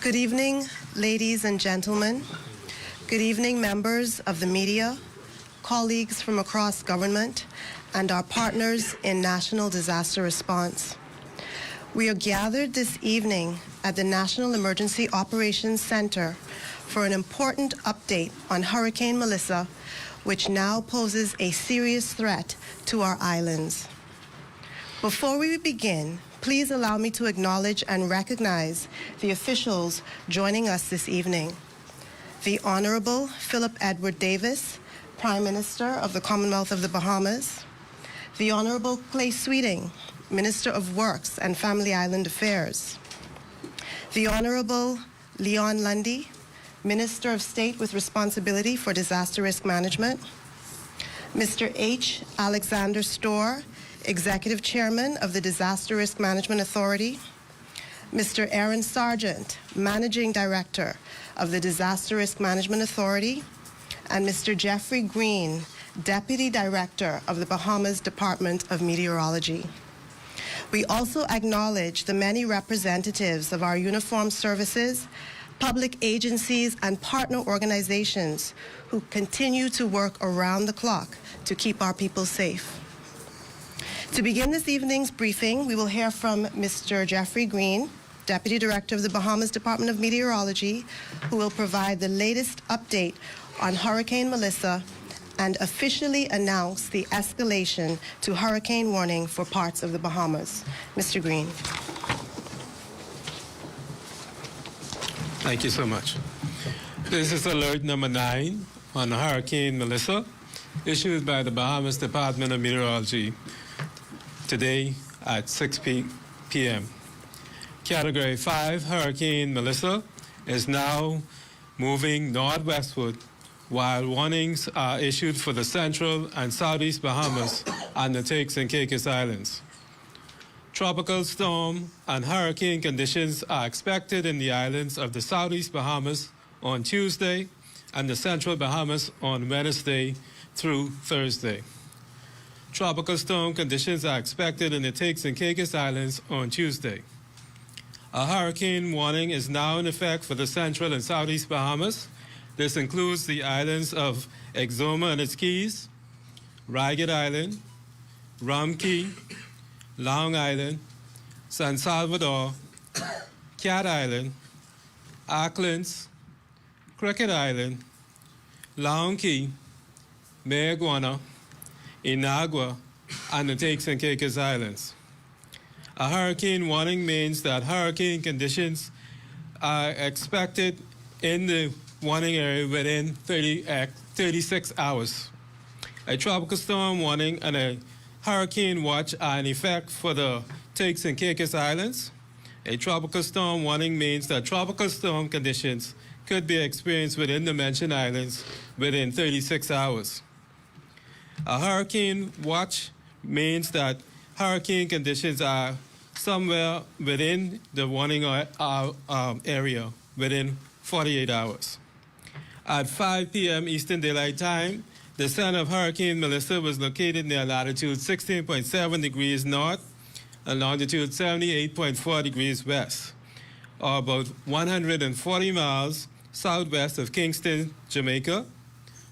Good evening, ladies and gentlemen. Good evening, members of the media, colleagues from across government, and our partners in national disaster response. We are gathered this evening at the National Emergency Operations Center for an important update on Hurricane Melissa, which now poses a serious threat to our islands. Before we begin, please allow me to acknowledge and recognize the officials joining us this evening. The Honorable Philip Edward Davis, Prime Minister of the Commonwealth of the Bahamas. The Honorable Clay Sweeting, Minister of Works and Family Island Affairs. The Honorable Leon Lundy, Minister of State with responsibility for disaster risk management. Mr. H. Alexander Storr, Executive Chairman of the Disaster Risk Management Authority. Mr. Aaron Sargent, Managing Director of the Disaster Risk Management Authority. And Mr. Jeffrey Green, Deputy Director of the Bahamas Department of Meteorology. We also acknowledge the many representatives of our uniformed services, public agencies, and partner organizations who continue to work around the clock to keep our people safe. To begin this evening's briefing, we will hear from Mr. Jeffrey Green, Deputy Director of the Bahamas Department of Meteorology, who will provide the latest update on Hurricane Melissa and officially announce the escalation to hurricane warning for parts of the Bahamas. Mr. Green. Thank you so much. This is alert number 9 on Hurricane Melissa, issued by the Bahamas Department of Meteorology today at 6 p.m. Category 5 Hurricane Melissa is now moving northwestward, while warnings are issued for the central and southeast Bahamas and the Turks and Caicos Islands. Tropical storm and hurricane conditions are expected in the islands of the southeast Bahamas on Tuesday and the central Bahamas on Wednesday through Thursday. Tropical storm conditions are expected in the Turks and Caicos Islands on Tuesday. A hurricane warning is now in effect for the central and southeast Bahamas. This includes the islands of Exuma and its Keys, Ragged Island, Rum Key, Long Island, San Salvador, Cat Island, Aucklands, Cricket Island, Long Key, Mayaguana, Inagua, and the Turks and Caicos Islands. A hurricane warning means that hurricane conditions are expected in the warning area within 36 hours. A tropical storm warning and a hurricane watch are in effect for the Turks and Caicos Islands. A tropical storm warning means that tropical storm conditions could be experienced within the mentioned islands within 36 hours. A hurricane watch means that hurricane conditions are somewhere within the warning area within 48 hours. At 5 p.m. Eastern Daylight Time, the center of Hurricane Melissa was located near latitude 16.7 degrees north and longitude 78.4 degrees west, or about 140 miles southwest of Kingston, Jamaica,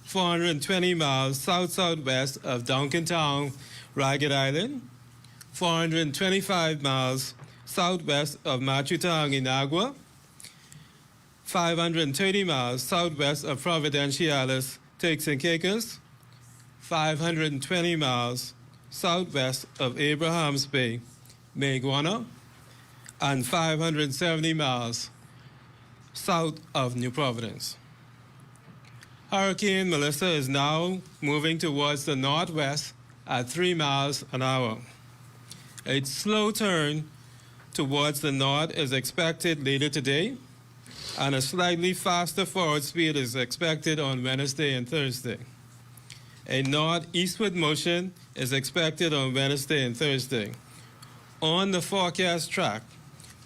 420 miles south-southwest of Duncantown, Ragged Island, 425 miles southwest of Matutang, Inagua, 530 miles southwest of Providenciales, Turks and Caicos, 520 miles southwest of Abrahams Bay, Mayaguana, and 570 miles south of New Providence. Hurricane Melissa is now moving towards the northwest at 3 miles an hour. A slow turn towards the north is expected later today, and a slightly faster forward speed is expected on Wednesday and Thursday. A northeastward motion is expected on Wednesday and Thursday. On the forecast track,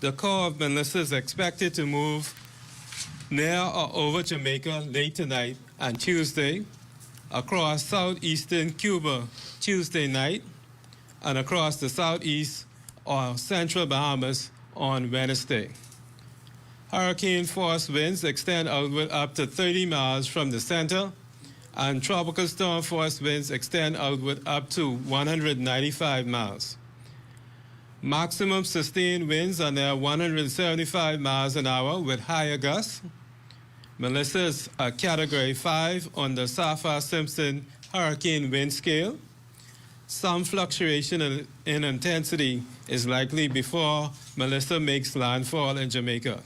the core of Melissa is expected to move near or over Jamaica late tonight and Tuesday, across southeastern Cuba Tuesday night, and across the southeast or central Bahamas on Wednesday. Hurricane force winds extend outward up to 30 miles from the center, and tropical storm force winds extend outward up to 195 miles. Maximum sustained winds are now 175 miles an hour with higher gusts. Melissa is a Category 5 on the Saffir-Simpson hurricane wind scale. Some fluctuation in intensity is likely before Melissa makes landfall in Jamaica.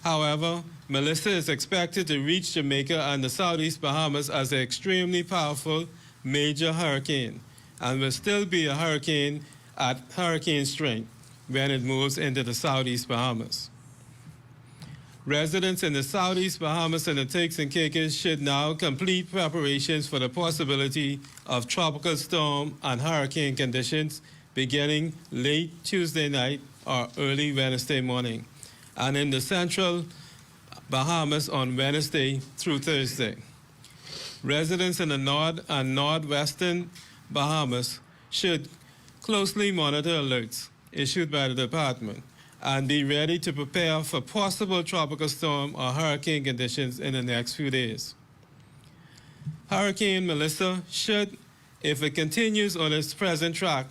However, Melissa is expected to reach Jamaica and the Southeast Bahamas as an extremely powerful major hurricane and will still be a hurricane at hurricane strength when it moves into the Southeast Bahamas. Residents in the Southeast Bahamas and the Turks and Caicos should now complete preparations for the possibility of tropical storm and hurricane conditions beginning late Tuesday night or early Wednesday morning, and in the central Bahamas on Wednesday through Thursday. Residents in the north and northwestern Bahamas should closely monitor alerts issued by the department and be ready to prepare for possible tropical storm or hurricane conditions in the next few days. Hurricane Melissa should, if it continues on its present track,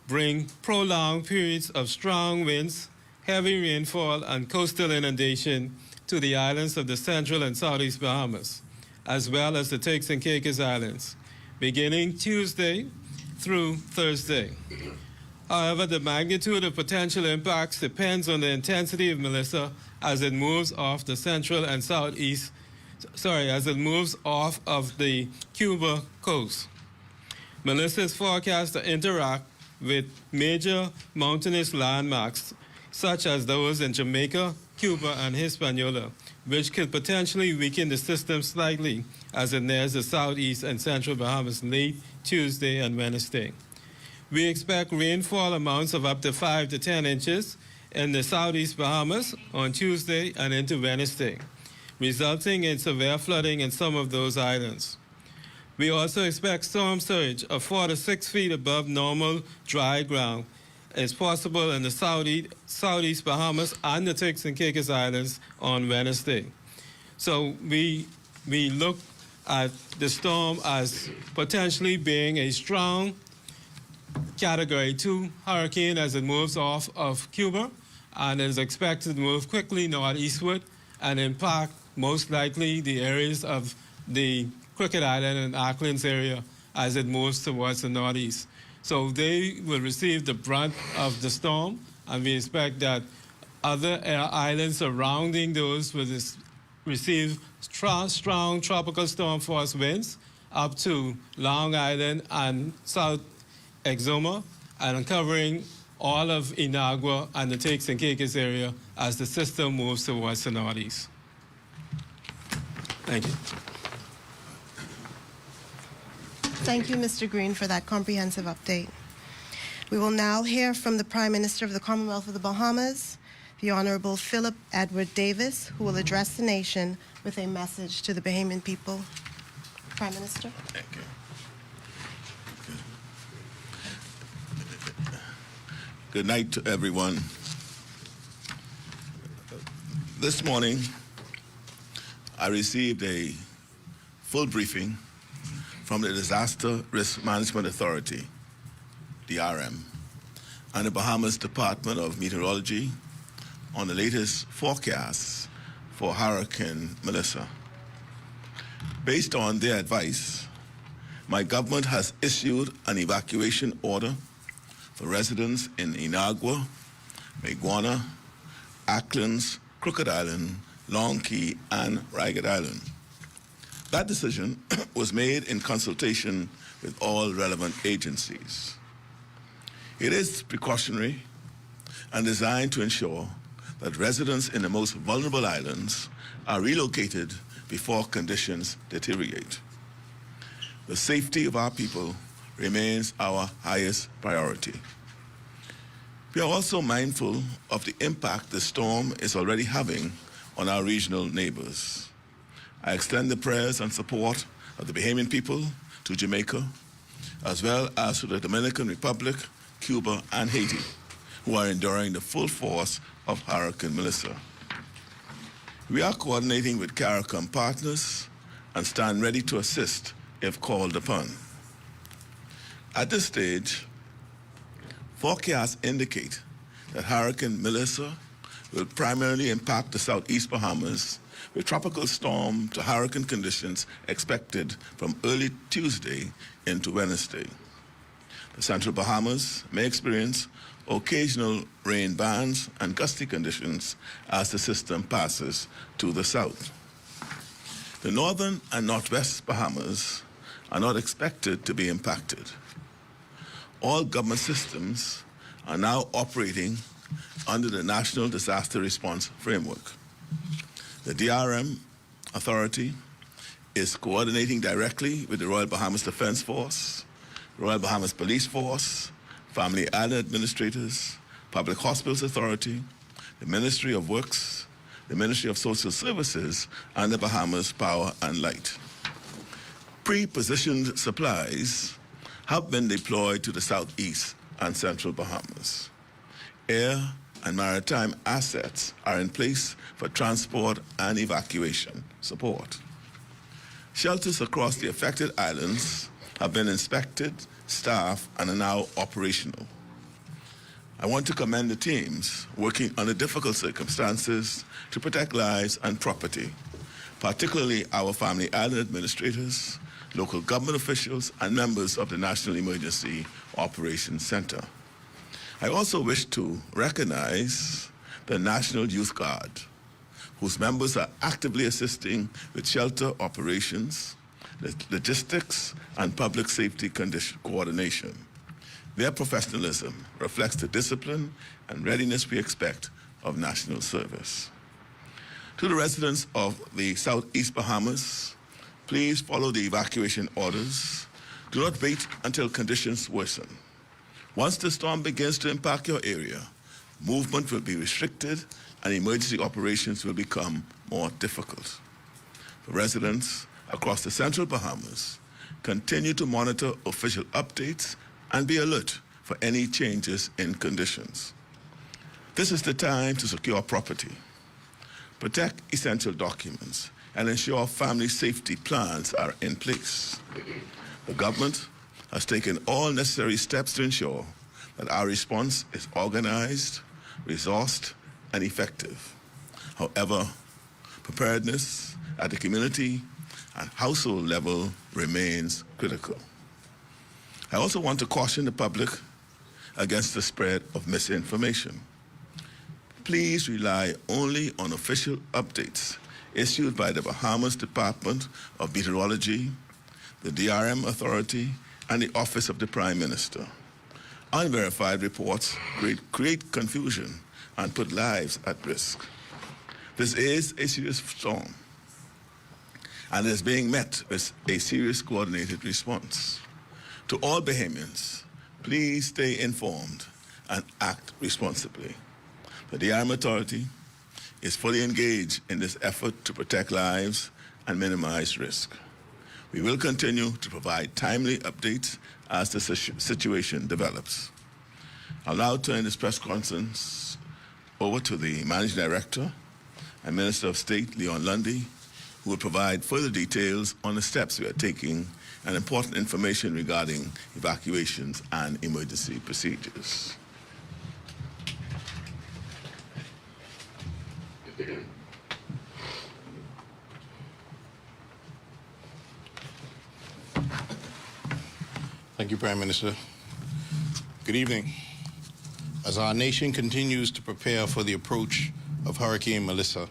bring prolonged periods of strong winds, heavy rainfall, and coastal inundation to the islands of the Central and Southeast Bahamas, as well as the Turks and Caicos Islands, beginning Tuesday through Thursday. However, the magnitude of potential impacts depends on the intensity of Melissa as it moves off the central and southeast, as it moves off of the Cuba coast. Melissa is forecast to interact with major mountainous landmarks such as those in Jamaica, Cuba, and Hispaniola, which could potentially weaken the system slightly as it nears the southeast and central Bahamas late Tuesday and Wednesday. We expect rainfall amounts of up to 5 to 10 inches in the southeast Bahamas on Tuesday and into Wednesday, resulting in severe flooding in some of those islands. We also expect storm surge of 4 to 6 feet above normal dry ground is possible in the southeast Bahamas and the Turks and Caicos Islands on Wednesday. So we look at the storm as potentially being a strong Category 2 hurricane as it moves off of Cuba and is expected to move quickly northeastward and impact most likely the areas of the Crooked Island and Auckland's area as it moves towards the northeast. So they will receive the brunt of the storm, and we expect that other islands surrounding those will receive strong tropical storm force winds up to Long Island and South Exuma and covering all of Inagua and the Turks and Caicos area as the system moves towards the northeast. Thank you. Thank you, Mr. Green, for that comprehensive update. We will now hear from the Prime Minister of the Commonwealth of the Bahamas, the Honorable Philip Edward Davis, who will address the nation with a message to the Bahamian people. Prime Minister. Thank you. Good night to everyone. This morning, I received a full briefing from the Disaster Risk Management Authority, DRM, and the Bahamas Department of Meteorology on the latest forecasts for Hurricane Melissa. Based on their advice, my government has issued an evacuation order for residents in Inagua, Maguana, Auckland's Crooked Island, Long Key, and Ragged Island. That decision was made in consultation with all relevant agencies. It is precautionary and designed to ensure that residents in the most vulnerable islands are relocated before conditions deteriorate. The safety of our people remains our highest priority. We are also mindful of the impact the storm is already having on our regional neighbors. I extend the prayers and support of the Bahamian people to Jamaica, as well as to the Dominican Republic, Cuba, and Haiti, who are enduring the full force of Hurricane Melissa. We are coordinating with CARICOM partners and stand ready to assist if called upon. At this stage, forecasts indicate that Hurricane Melissa will primarily impact the southeast Bahamas, with tropical storm to hurricane conditions expected from early Tuesday into Wednesday. The central Bahamas may experience occasional rain bands and gusty conditions as the system passes to the south. The northern and northwest Bahamas are not expected to be impacted. All government systems are now operating under the National Disaster Response Framework. The DRM Authority is coordinating directly with the Royal Bahamas Defense Force, Royal Bahamas Police Force, Family Island Administrators, Public Hospitals Authority, the Ministry of Works, the Ministry of Social Services, and the Bahamas Power and Light. Pre-positioned supplies have been deployed to the southeast and central Bahamas. Air and maritime assets are in place for transport and evacuation support. Shelters across the affected islands have been inspected, staffed, and are now operational. I want to commend the teams working under difficult circumstances to protect lives and property, particularly our Family Island administrators, local government officials, and members of the National Emergency Operations Center. I also wish to recognize the National Youth Guard, whose members are actively assisting with shelter operations, logistics, and public safety coordination. Their professionalism reflects the discipline and readiness we expect of national service. To the residents of the Southeast Bahamas, please follow the evacuation orders. Do not wait until conditions worsen. Once the storm begins to impact your area, movement will be restricted and emergency operations will become more difficult. For residents across the central Bahamas, continue to monitor official updates and be alert for any changes in conditions. This is the time to secure property, protect essential documents, and ensure family safety plans are in place. The government has taken all necessary steps to ensure that our response is organized, resourced, and effective. However, preparedness at the community and household level remains critical. I also want to caution the public against the spread of misinformation. Please rely only on official updates issued by the Bahamas Department of Meteorology, the DRM Authority, and the Office of the Prime Minister. Unverified reports create confusion and put lives at risk. This is a serious storm, and is being met with a serious coordinated response. To all Bahamians, please stay informed and act responsibly. The DRM Authority is fully engaged in this effort to protect lives and minimize risk. We will continue to provide timely updates as the situation develops. I'll now turn this press conference over to the Managing Director and Minister of State, Leon Lundy, who will provide further details on the steps we are taking and important information regarding evacuations and emergency procedures. Thank you, Prime Minister. Good evening. As our nation continues to prepare for the approach of Hurricane Melissa,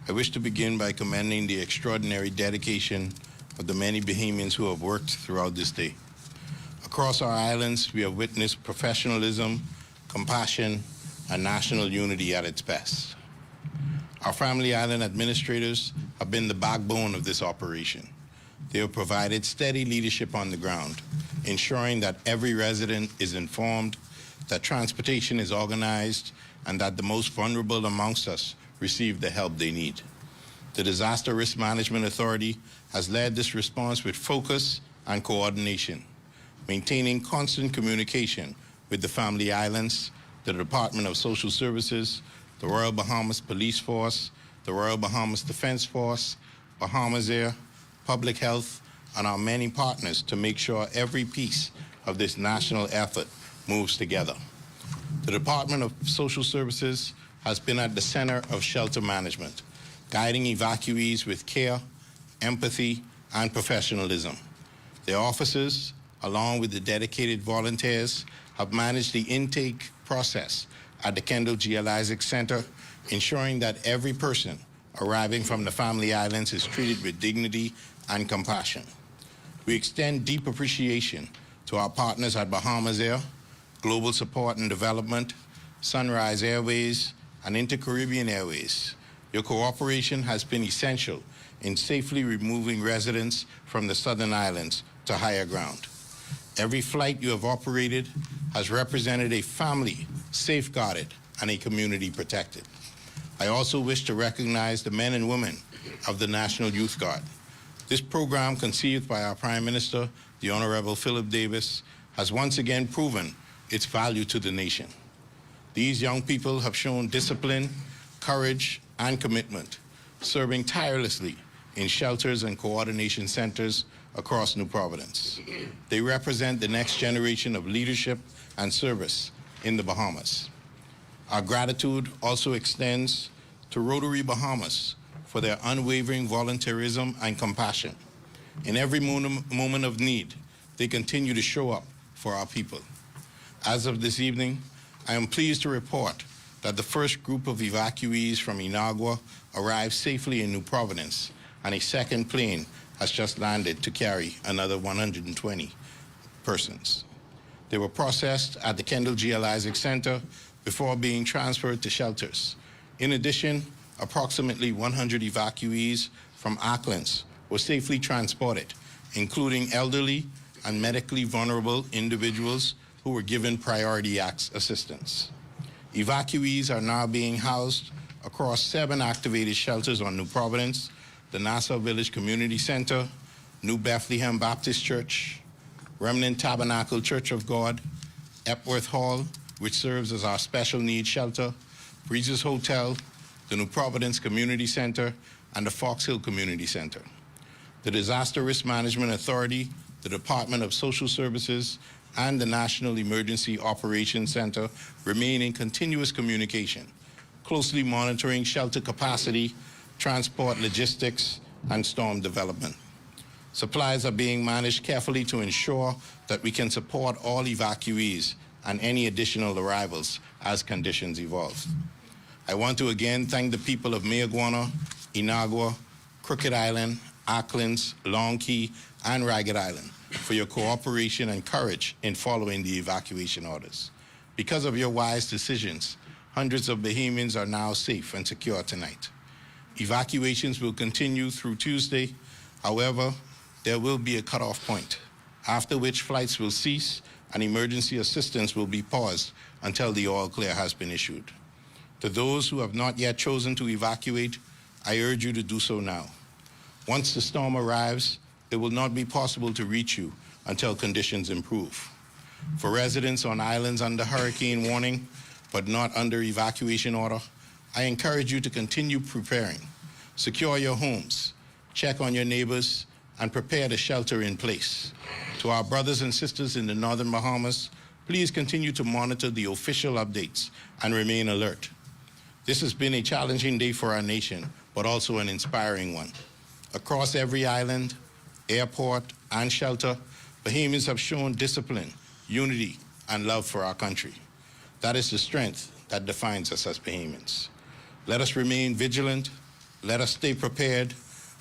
I wish to begin by commending the extraordinary dedication of the many Bahamians who have worked throughout this day. Across our islands, we have witnessed professionalism, compassion, and national unity at its best. Our Family Island administrators have been the backbone of this operation. They have provided steady leadership on the ground, ensuring that every resident is informed, that transportation is organized, and that the most vulnerable amongst us receive the help they need. The Disaster Risk Management Authority has led this response with focus and coordination, maintaining constant communication with the Family Islands, the Department of Social Services, the Royal Bahamas Police Force, the Royal Bahamas Defense Force, Bahamas Air, Public Health, and our many partners to make sure every piece of this national effort moves together. The Department of Social Services has been at the center of shelter management, guiding evacuees with care, empathy, and professionalism. Their officers, along with the dedicated volunteers, have managed the intake process at the Kendall G. L. Isaac Center, ensuring that every person arriving from the Family Islands is treated with dignity and compassion. We extend deep appreciation to our partners at Bahamas Air, Global Support and Development, Sunrise Airways, and Inter-Caribbean Airways. Your cooperation has been essential in safely removing residents from the Southern Islands to higher ground. Every flight you have operated has represented a family safeguarded and a community protected. I also wish to recognize the men and women of the National Youth Guard. This program, conceived by our Prime Minister, the Honorable Philip Davis, has once again proven its value to the nation. These young people have shown discipline, courage, and commitment, serving tirelessly in shelters and coordination centers across New Providence. They represent the next generation of leadership and service in the Bahamas. Our gratitude also extends to Rotary Bahamas for their unwavering volunteerism and compassion. In every moment of need, they continue to show up for our people. As of this evening, I am pleased to report that the first group of evacuees from Inagua arrived safely in New Providence, and a second plane has just landed to carry another 120 persons. They were processed at the Kendall G. L. Isaac Center before being transferred to shelters. In addition, approximately 100 evacuees from Acklands were safely transported, including elderly and medically vulnerable individuals who were given priority assistance. Evacuees are now being housed across 7 activated shelters on New Providence, the Nassau Village Community Center, New Bethlehem Baptist Church, Remnant Tabernacle Church of God, Epworth Hall, which serves as our special needs shelter, Breezes Hotel, the New Providence Community Center, and the Fox Hill Community Center. The Disaster Risk Management Authority, the Department of Social Services, and the National Emergency Operations Center remain in continuous communication, closely monitoring shelter capacity, transport logistics, and storm development. Supplies are being managed carefully to ensure that we can support all evacuees and any additional arrivals as conditions evolve. I want to again thank the people of Mayaguana, Inagua, Crooked Island, Acklands, Long Key, and Ragged Island for your cooperation and courage in following the evacuation orders. Because of your wise decisions, hundreds of Bahamians are now safe and secure tonight. Evacuations will continue through Tuesday. However, there will be a cutoff point, after which flights will cease and emergency assistance will be paused until the all clear has been issued. To those who have not yet chosen to evacuate, I urge you to do so now. Once the storm arrives, it will not be possible to reach you until conditions improve. For residents on islands under hurricane warning, but not under evacuation order, I encourage you to continue preparing. Secure your homes, check on your neighbors, and prepare to shelter in place. To our brothers and sisters in the Northern Bahamas, please continue to monitor the official updates and remain alert. This has been a challenging day for our nation, but also an inspiring one. Across every island, airport, and shelter, Bahamians have shown discipline, unity, and love for our country. That is the strength that defines us as Bahamians. Let us remain vigilant, let us stay prepared,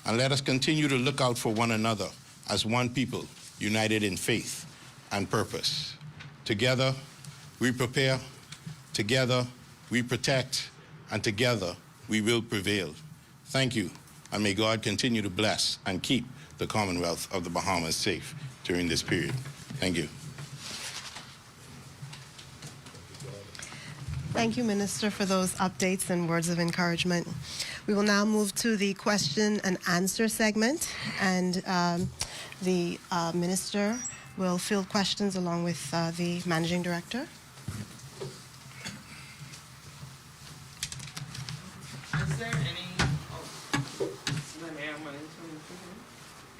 and let us continue to look out for one another as one people, united in faith and purpose. Together, we prepare, together, we protect, and together, we will prevail. Thank you, and may God continue to bless and keep the Commonwealth of the Bahamas safe during this period. Thank you. Thank you, Minister, for those updates and words of encouragement. We will now move to the question and answer segment, and the Minister will field questions along with the Managing Director. Is there any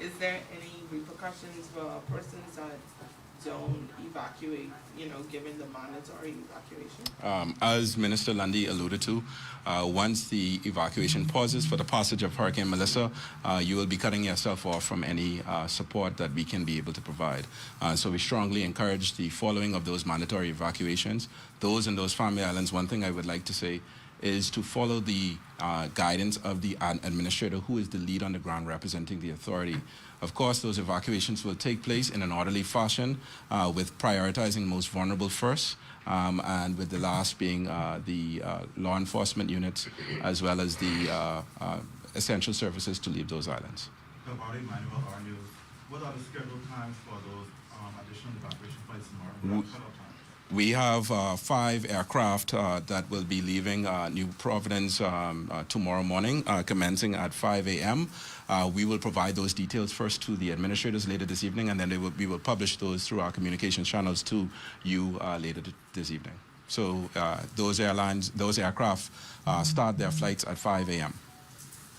is there any repercussions for persons that don't evacuate, given the mandatory evacuation? As Minister Lundy alluded to, once the evacuation pauses for the passage of Hurricane Melissa, you will be cutting yourself off from any support that we can be able to provide. So we strongly encourage the following of those mandatory evacuations. Those in those family islands, one thing I would like to say is to follow the guidance of the administrator, who is the lead on the ground representing the authority. Of course, those evacuations will take place in an orderly fashion, with prioritizing most vulnerable first, and with the last being the law enforcement units, as well as the essential services to leave those islands. About Emmanuel R. News, what are the scheduled times for those additional evacuation flights tomorrow? We have 5 aircraft that will be leaving New Providence tomorrow morning, commencing at 5 a.m. We will provide those details first to the administrators later this evening, and then we will publish those through our communication channels to you later this evening. So those aircraft start their flights at 5 a.m.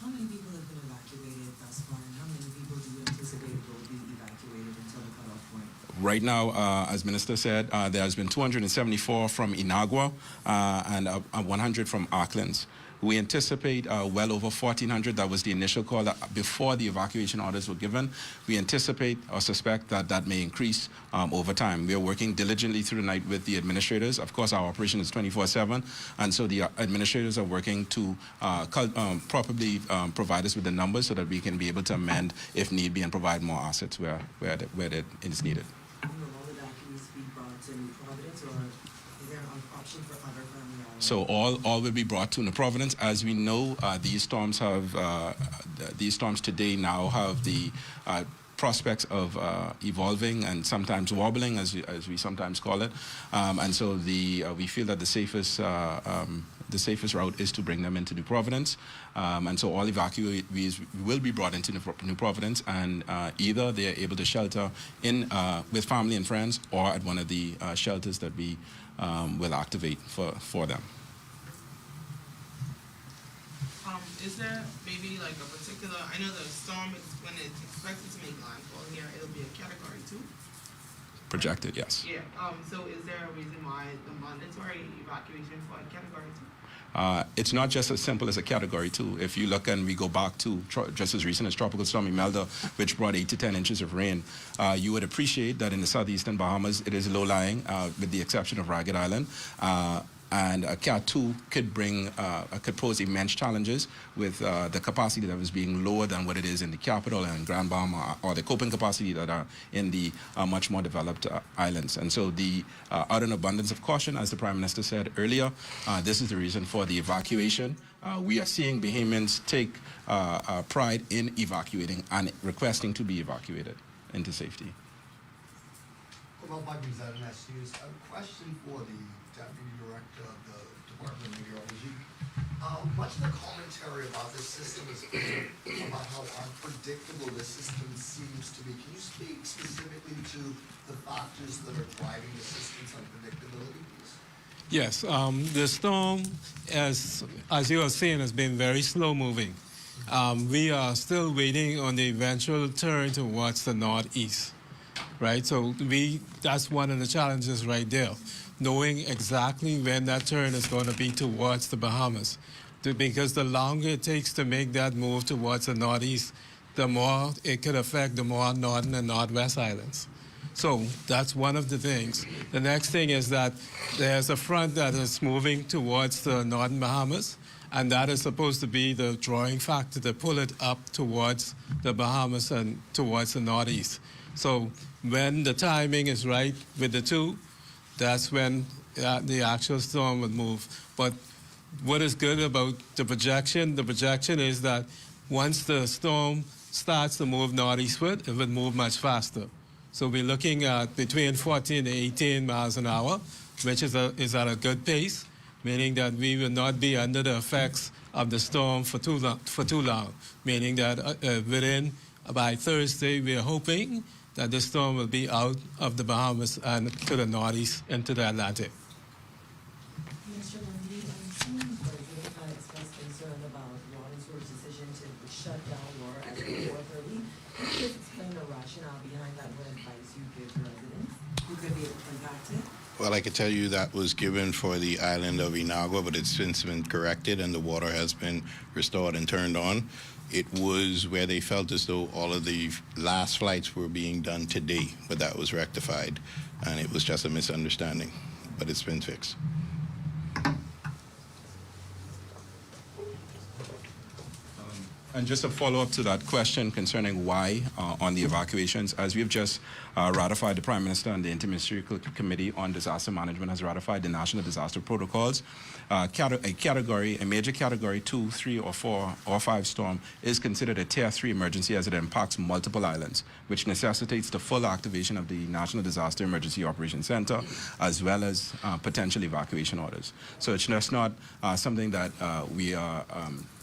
How many people have been evacuated thus far, and how many people do you anticipate will be evacuated until the cutoff point? Right now, as Minister said, there has been 274 from Inagua and 100 from Auckland. We anticipate well over 1,400. That was the initial call before the evacuation orders were given. We anticipate or suspect that that may increase over time. We are working diligently through the night with the administrators. Of course, our operation is 24/7, and so the administrators are working to properly provide us with the numbers so that we can be able to amend if need be and provide more assets where it is needed. Will all evacuees be brought to New Providence, or is there an option for other family islands? So all will be brought to New Providence. As we know, these storms today now have the prospects of evolving and sometimes wobbling, as we sometimes call it, and so we feel that the safest route is to bring them into New Providence, and so all evacuees will be brought into New Providence, and either they are able to shelter in with family and friends, or at one of the shelters that we will activate for them. Is there maybe like a particular, I know the storm is, when it's expected to make landfall here, it'll be a category 2? Projected, yes. Yeah, so is there a reason why the mandatory evacuation for a category 2? It's not just as simple as a category 2. If you look and we go back to just as recent as Tropical Storm Imelda, which brought 8 to 10 inches of rain, you would appreciate that in the southeastern Bahamas, it is low-lying, with the exception of Ragged Island. And a Cat 2 could pose immense challenges with the capacity that was being lower than what it is in the capital and Grand Bahama, or the coping capacity that are in the much more developed islands. And so out of an abundance of caution, as the Prime Minister said earlier, this is the reason for the evacuation. We are seeing Bahamians take pride in evacuating and requesting to be evacuated into safety. Well, my name is Adam Matthews. A question for the Deputy Director of the Department of Meteorology. Much of the commentary about this system is about how unpredictable this system seems to be. Can you speak specifically to the factors that are driving the system's unpredictability, please? Yes, the storm, as you are seeing, has been very slow-moving. We are still waiting on the eventual turn towards the northeast, right? So that's one of the challenges right there, knowing exactly when that turn is going to be towards the Bahamas. Because the longer it takes to make that move towards the northeast, the more it could affect the more northern and northwest islands. So that's one of the things. The next thing is that there's a front that is moving towards the northern Bahamas, and that is supposed to be the drawing factor to pull it up towards the Bahamas and towards the northeast. So when the timing is right with the two, that's when the actual storm would move. But what is good about the projection is that once the storm starts to move northeastward, it would move much faster. So we're looking at between 14 to 18 miles an hour, which is at a good pace, meaning that we will not be under the effects of the storm for too long, meaning that by Thursday, we are hoping that the storm will be out of the Bahamas and to the northeast into the Atlantic. Mr. Lundy, some residents have expressed concern about water source decision to shut down water at 4:30. rationale behind that? What advice you give residents who could be impacted? Well, I could tell you that was given for the island of Inagua, but it's since been corrected and the water has been restored and turned on. It was where they felt as though all of the last flights were being done today, but that was rectified, and it was just a misunderstanding, but it's been fixed. And just a follow-up to that question concerning why on the evacuations, as we've just ratified, the Prime Minister and the Interministerial Committee on Disaster Management has ratified the National Disaster Protocols. A major Category 2, 3, or 4, or 5 storm is considered a Tier 3 emergency as it impacts multiple islands, which necessitates the full activation of the National Disaster Emergency Operations Center, as well as potential evacuation orders. So it's just not something that we are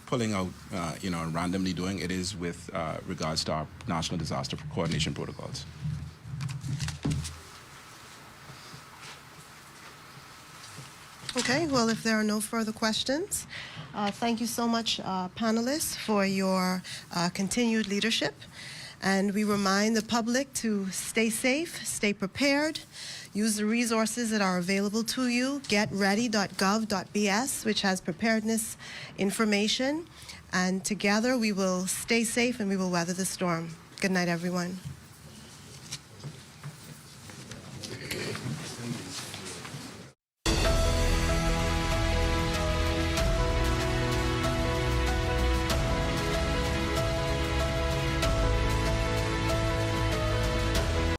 pulling out, randomly doing. It is with regards to our national disaster coordination protocols. Okay, well, if there are no further questions, thank you so much, panelists, for your continued leadership. And we remind the public to stay safe, stay prepared, use the resources that are available to you. GetReady.gov.bs, which has preparedness information. And together we will stay safe and we will weather the storm. Good night, everyone.